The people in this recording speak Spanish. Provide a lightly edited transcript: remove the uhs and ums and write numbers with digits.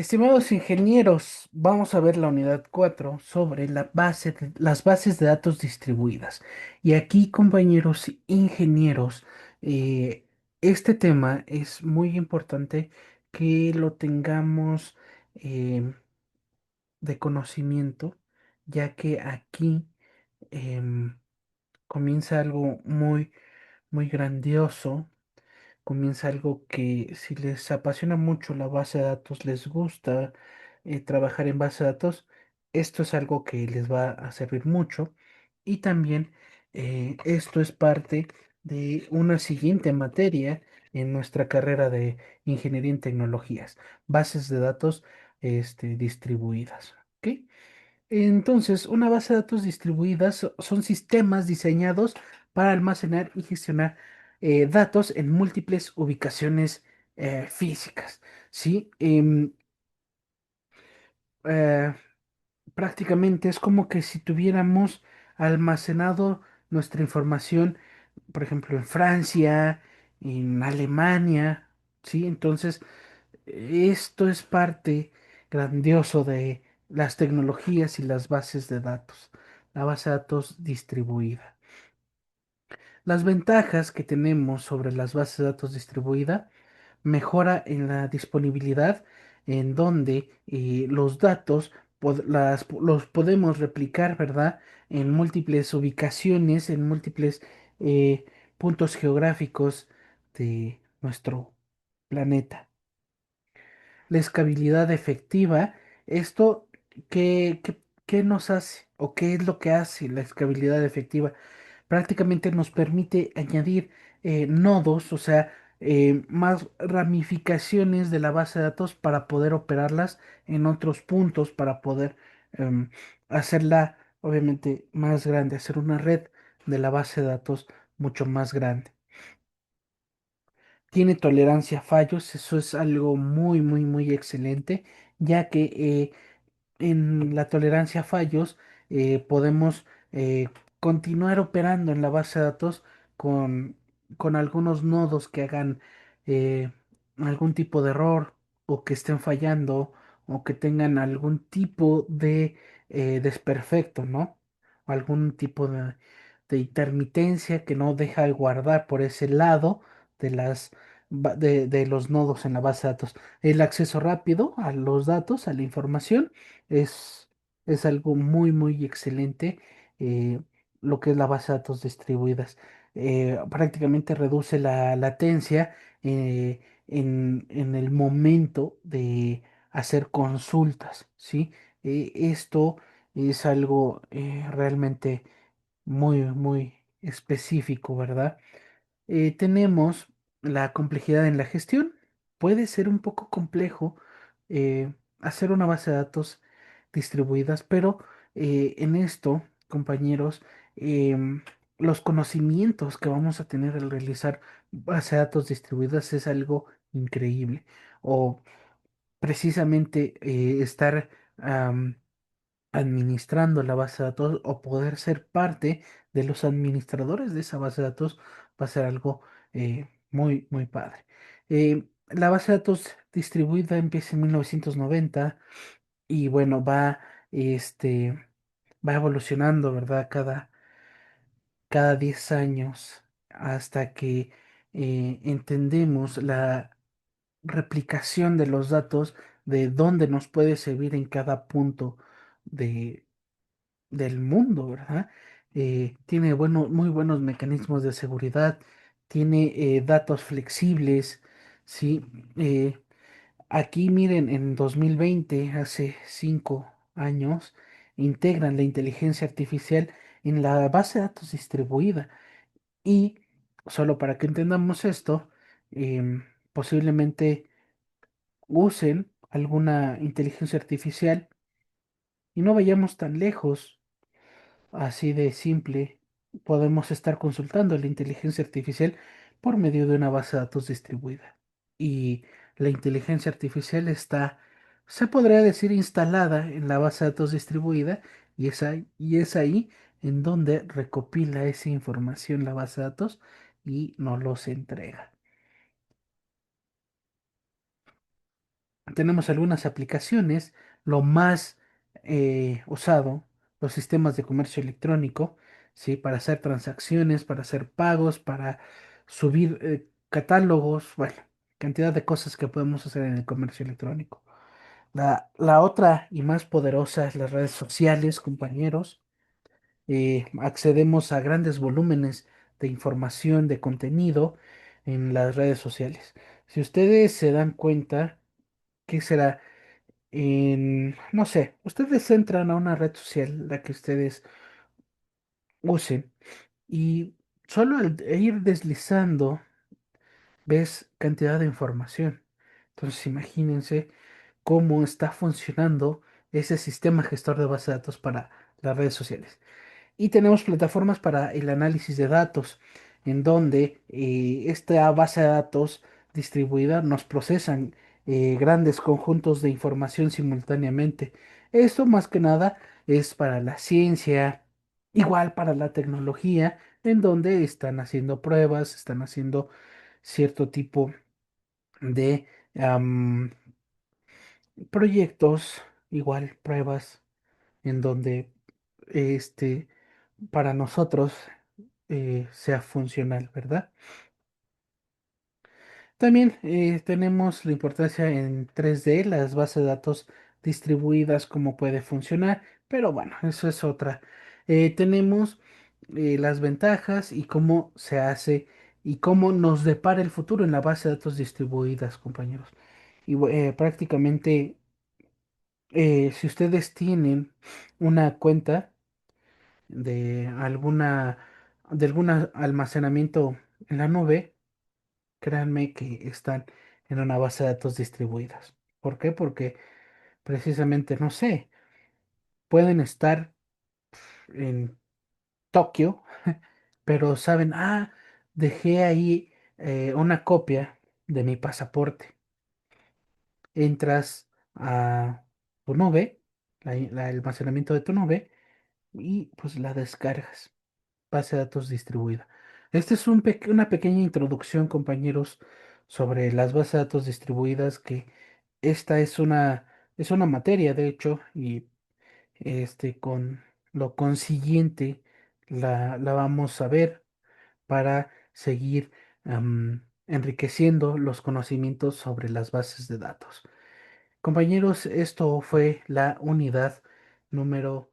Estimados ingenieros, vamos a ver la unidad 4 sobre las bases de datos distribuidas. Y aquí, compañeros ingenieros, eh, este tema es muy importante que lo tengamos eh, de conocimiento, ya que aquí em, comienza algo muy grandioso. Comienza algo que si les apasiona mucho la base de datos, les gusta trabajar en base de datos, esto es algo que les va a servir mucho. Y también esto es parte de una siguiente materia en nuestra carrera de ingeniería en tecnologías, bases de datos distribuidas. ¿Ok? Entonces, una base de datos distribuidas son sistemas diseñados para almacenar y gestionar datos en múltiples ubicaciones físicas, ¿sí? Eh, Prácticamente es como que si tuviéramos almacenado nuestra información, por ejemplo, en Francia, en Alemania, ¿sí? Entonces, esto es parte grandioso de las tecnologías y las bases de datos, la base de datos distribuida. Las ventajas que tenemos sobre las bases de datos distribuida mejora en la disponibilidad, en donde los datos los podemos replicar, ¿verdad? En múltiples ubicaciones, en múltiples eh, puntos geográficos de nuestro planeta. La escalabilidad efectiva, esto, ¿qué nos hace o qué es lo que hace la escalabilidad efectiva? Prácticamente nos permite añadir nodos, o sea, más ramificaciones de la base de datos para poder operarlas en otros puntos, para poder em, hacerla, obviamente, más grande, hacer una red de la base de datos mucho más grande. Tiene tolerancia a fallos, eso es algo muy excelente, ya que en la tolerancia a fallos podemos continuar operando en la base de datos con, con algunos nodos que hagan eh, algún tipo de error o que estén fallando o que tengan algún tipo de desperfecto, ¿no? O algún tipo de intermitencia que no deja de guardar por ese lado de de los nodos en la base de datos. El acceso rápido a los datos, a la información es, es algo muy excelente, eh, lo que es la base de datos distribuidas. Prácticamente reduce la latencia en el momento de hacer consultas, ¿sí? Esto es algo realmente muy específico, ¿verdad? Tenemos la complejidad en la gestión. Puede ser un poco complejo hacer una base de datos distribuidas, pero en esto, compañeros, los conocimientos que vamos a tener al realizar base de datos distribuidas es algo increíble. O precisamente estar administrando la base de datos o poder ser parte de los administradores de esa base de datos va a ser algo muy padre. La base de datos distribuida empieza en 1990 y bueno, este, va evolucionando, ¿verdad? Cada 10 años hasta que entendemos la replicación de los datos de dónde nos puede servir en cada punto de del mundo, ¿verdad? Tiene muy buenos mecanismos de seguridad, tiene datos flexibles, ¿sí? Eh, Aquí miren, en 2020, hace 5 años, integran la inteligencia artificial en la base de datos distribuida y solo para que entendamos esto, posiblemente usen alguna inteligencia artificial y no vayamos tan lejos. Así de simple, podemos estar consultando la inteligencia artificial por medio de una base de datos distribuida. Y la inteligencia artificial está, se podría decir, instalada en la base de datos distribuida y es ahí en donde recopila esa información la base de datos y nos los entrega. tenemos algunas aplicaciones, lo más usado, los sistemas de comercio electrónico, ¿sí? Para hacer transacciones, para hacer pagos, para subir catálogos, bueno, cantidad de cosas que podemos hacer en el comercio electrónico. La otra y más poderosa es las redes sociales, compañeros. Accedemos a grandes volúmenes de información, de contenido en las redes sociales. Si ustedes se dan cuenta, ¿qué será? No sé, ustedes entran a una red social, la que ustedes usen, y solo al ir deslizando, ves cantidad de información. Entonces, imagínense cómo está funcionando ese sistema gestor de base de datos para las redes sociales. Y tenemos plataformas para el análisis de datos, en donde esta base de datos distribuida nos procesan grandes conjuntos de información simultáneamente. Esto más que nada es para la ciencia, igual para la tecnología, en donde están haciendo pruebas, están haciendo cierto tipo de proyectos, igual pruebas, en donde este, para nosotros sea funcional, ¿verdad? También tenemos la importancia en 3D, las bases de datos distribuidas, cómo puede funcionar, pero bueno, eso es otra. Tenemos las ventajas y cómo se hace y cómo nos depara el futuro en la base de datos distribuidas, compañeros. Y prácticamente, si ustedes tienen una cuenta, de alguna, de algún almacenamiento en la nube, créanme que están en una base de datos distribuidas. ¿Por qué? Porque precisamente, no sé, pueden estar en Tokio, pero saben, dejé ahí una copia de mi pasaporte. Entras a tu nube, el almacenamiento de tu nube, y pues la descargas. Base de datos distribuida. Esta es una pequeña introducción, compañeros, sobre las bases de datos distribuidas, que esta es una materia, de hecho, y con lo consiguiente la vamos a ver para seguir enriqueciendo los conocimientos sobre las bases de datos. Compañeros, esto fue la unidad número